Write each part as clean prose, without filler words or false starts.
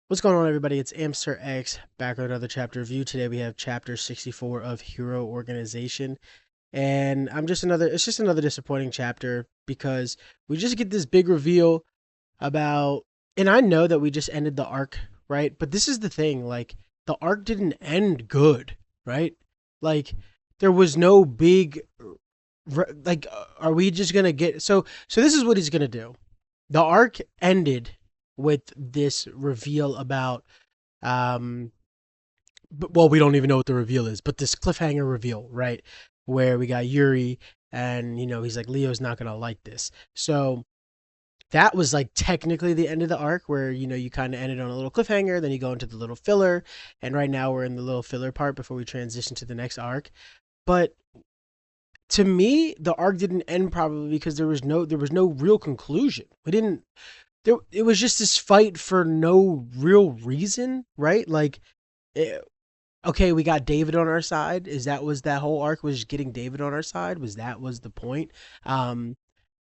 What's going on, everybody? It's Amster X back with another chapter review. Today we have chapter 64 of Hero Organization, and it's just another disappointing chapter because we just get this big reveal about, and I know that we just ended the arc, right? But this is the thing, like the arc didn't end good, right? Like there was no big, are we just gonna get so this is what he's gonna do. The arc ended with this reveal about um well, we don't even know what the reveal is, but this cliffhanger reveal, right? Where we got Yuri and he's like, Leo's not gonna like this. So that was like technically the end of the arc where you kind of ended on a little cliffhanger, then you go into the little filler, and right now we're in the little filler part before we transition to the next arc. But to me, the arc didn't end probably because there was no real conclusion. We didn't there it was just this fight for no real reason, right? Like it, okay, we got David on our side. Is that was that whole arc was getting David on our side? Was the point? Um,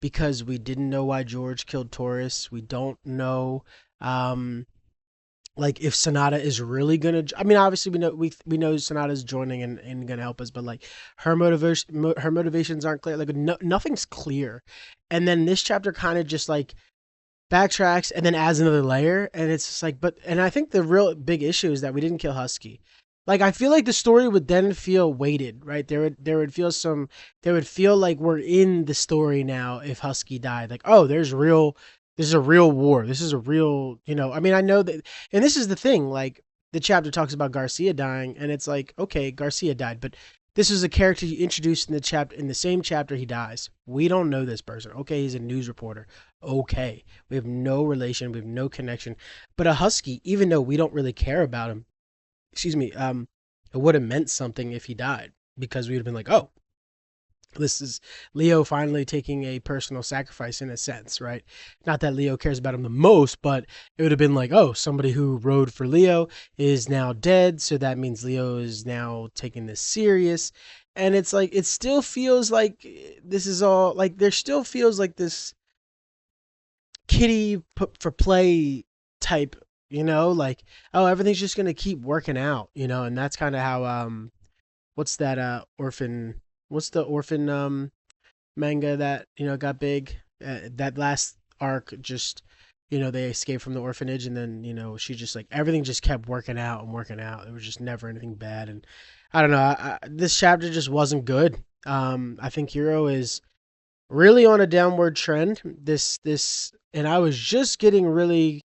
because we didn't know why George killed Taurus. We don't know, um, like if Sonata is really gonna. I mean, obviously we know Sonata's joining and gonna help us, but like her motivations aren't clear. Like nothing's clear. And then this chapter kind of just like backtracks and then adds another layer, and it's just like, and I think the real big issue is that we didn't kill Husky. Like I feel like the story would then feel weighted, right? There would feel like we're in the story now if Husky died. Like, oh, this is a real war. This is a real, I mean, I know that, and this is the thing, like the chapter talks about Garcia dying, and it's like, okay, Garcia died, but this is a character you introduced in the same chapter he dies. We don't know this person. Okay, he's a news reporter. Okay. We have no relation, we have no connection. But a Husky, even though we don't really care about him, excuse me, it would have meant something if he died because we would have been like, oh, this is Leo finally taking a personal sacrifice in a sense, right? Not that Leo cares about him the most, but it would have been like, oh, somebody who rode for Leo is now dead, so that means Leo is now taking this serious. And it's like it still feels like this is all like there still feels like this kitty for play type, like, oh, everything's just gonna keep working out, and that's kind of how what's that orphan what's the orphan manga that got big, that last arc just they escaped from the orphanage, and then she just like everything just kept working out and working out. It was just never anything bad. And I don't know, this chapter just wasn't good. I think Hero is really on a downward trend. This and I was just getting really,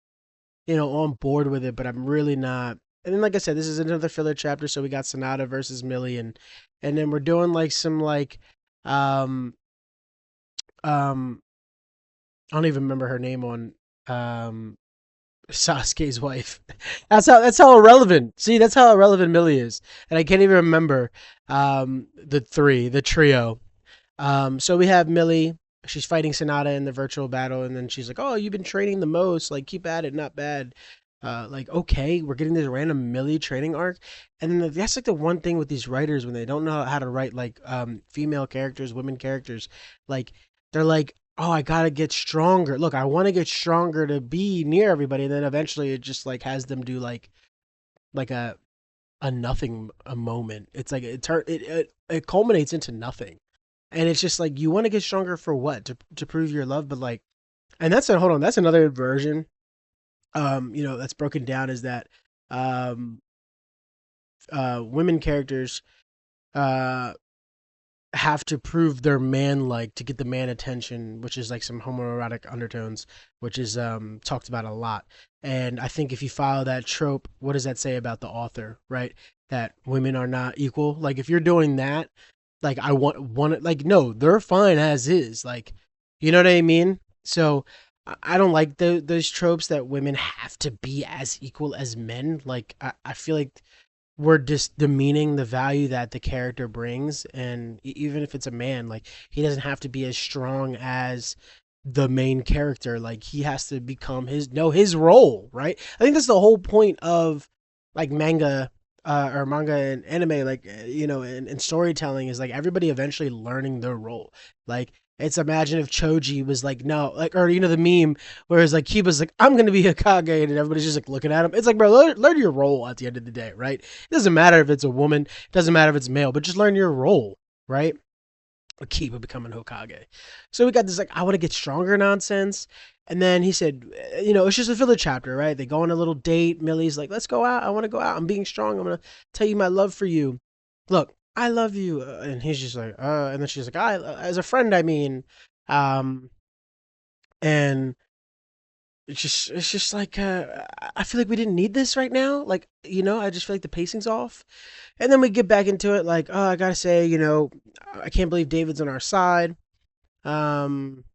on board with it, but I'm really not. And then like I said, this is another filler chapter, so we got Sonata versus Millie, and then we're doing like some like um um I don't even remember her name on um Sasuke's wife. That's how irrelevant. See, that's how irrelevant Millie is. And I can't even remember the trio. So we have Millie. She's fighting Sonata in the virtual battle, and then she's like, "Oh, you've been training the most. Like, keep at it. Not bad." Like, okay, we're getting this random Millie training arc, and then that's like the one thing with these writers when they don't know how to write like female characters, women characters. Like, they're like, "Oh, I gotta get stronger. Look, I want to get stronger to be near everybody." And then eventually, it just like has them do like a nothing a moment. It's like it culminates into nothing. And it's just like you want to get stronger for what? To prove your love, but like, and that's a hold on, that's another version. That's broken down is that um women characters uh have to prove they're man like to get the man attention, which is like some homoerotic undertones, which is talked about a lot. And I think if you follow that trope, what does that say about the author, right? That women are not equal. Like if you're doing that, like I want like no, they're fine as is. Like, you know what I mean? So I don't like those tropes that women have to be as equal as men. Like I feel like we're just demeaning the value that the character brings, and even if it's a man, like he doesn't have to be as strong as the main character. Like he has to become his role, right? I think that's the whole point of like manga, or manga and anime, like and storytelling is like everybody eventually learning their role. Like It's imagine if Choji was like, no, like, or you know, the meme where it's like Kiba's like, I'm gonna be Hokage, and everybody's just like looking at him. It's like, bro, learn your role at the end of the day, right? It doesn't matter if it's a woman, it doesn't matter if it's male, but just learn your role, right? Kiba becoming Hokage. So we got this like, I want to get stronger nonsense. And then he said, you know, it's just a filler chapter, right? They go on a little date. Millie's like, let's go out. I want to go out. I'm being strong. I'm going to tell you my love for you. Look, I love you. And he's just like, and then she's like, as a friend, I mean, um, and it's just like, I feel like we didn't need this right now. Like, you know, I just feel like the pacing's off. And then we get back into it like, oh, I got to say, you know, I can't believe David's on our side. Um,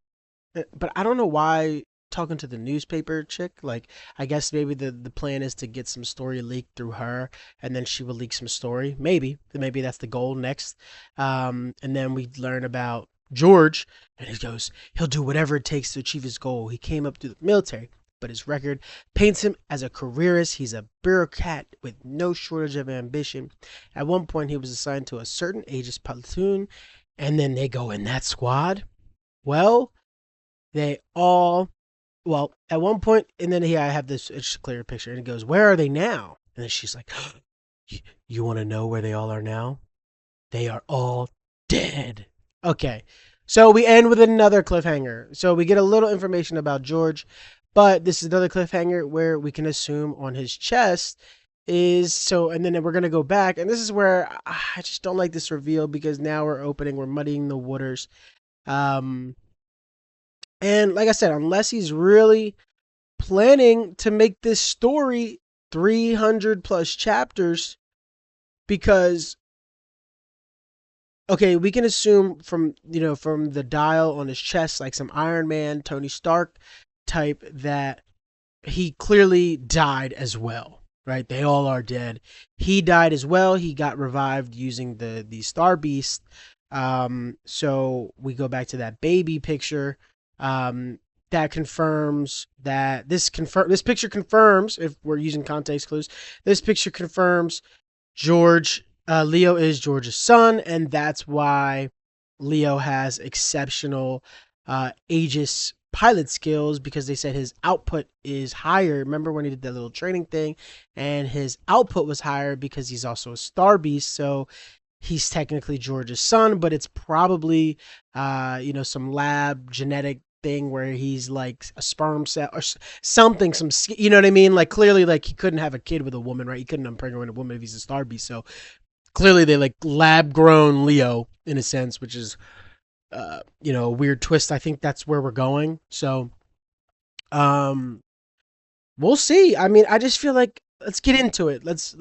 but I don't know why talking to the newspaper chick. Like, I guess maybe the plan is to get some story leaked through her, and then she will leak some story. Maybe that's the goal next. And then we learn about George, and he goes, he'll do whatever it takes to achieve his goal. He came up through the military, but his record paints him as a careerist. He's a bureaucrat with no shortage of ambition. At one point, he was assigned to a certain age's platoon, and then they go in that squad. Well, they all, well, at one point, and then here I have this, it's just a clearer picture, and it goes, where are they now? And then she's like, you want to know where they all are now? They are all dead. Okay, so we end with another cliffhanger. So we get a little information about George, but this is another cliffhanger where we can assume on his chest is so, and then we're gonna go back, and this is where I just don't like this reveal because now we're muddying the waters. Um, and like I said, unless he's really planning to make this story 300 plus chapters, because okay, we can assume from, you know, from the dial on his chest, like some Iron Man, Tony Stark type, that he clearly died as well, right? They all are dead. He died as well. He got revived using the Star Beast. So we go back to that baby picture. That confirms that this picture confirms, if we're using context clues, this picture confirms Leo is George's son, and that's why Leo has exceptional Aegis pilot skills, because they said his output is higher. Remember when he did that little training thing, and his output was higher because he's also a star beast. So he's technically George's son, but it's probably you know, some lab genetic thing where he's like a sperm cell or something, you know what I mean? Like, clearly, like, he couldn't have a kid with a woman, right? He couldn't impregnate a woman if he's a star beast. So clearly they like lab grown Leo in a sense, which is you know, a weird twist. I think that's where we're going. So um we'll see. I mean, I just feel like let's get into it. Let's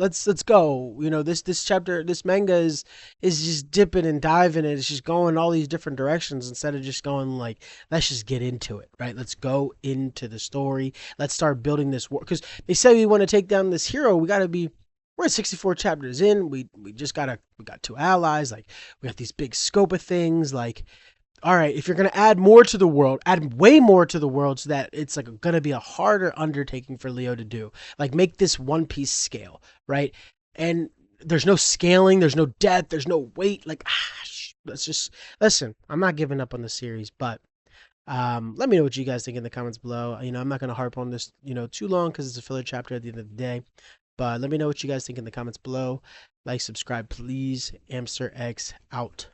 go. You know, this chapter, this manga is just dipping and diving, and it's just going all these different directions instead of just going like, let's just get into it, right? Let's go into the story. Let's start building this war, because they say we want to take down this hero. We got to be. We're at 64 chapters in. We just we got two allies. Like, we got these big scope of things. Like, all right, if you're going to add more to the world, add way more to the world so that it's like going to be a harder undertaking for Leo to do. Like, make this One Piece scale, right? And there's no scaling, there's no depth, there's no weight. Like, let's just listen. I'm not giving up on the series, but let me know what you guys think in the comments below. You know, I'm not going to harp on this, you know, too long because it's a filler chapter at the end of the day. But let me know what you guys think in the comments below. Like, subscribe, please. Amster X out.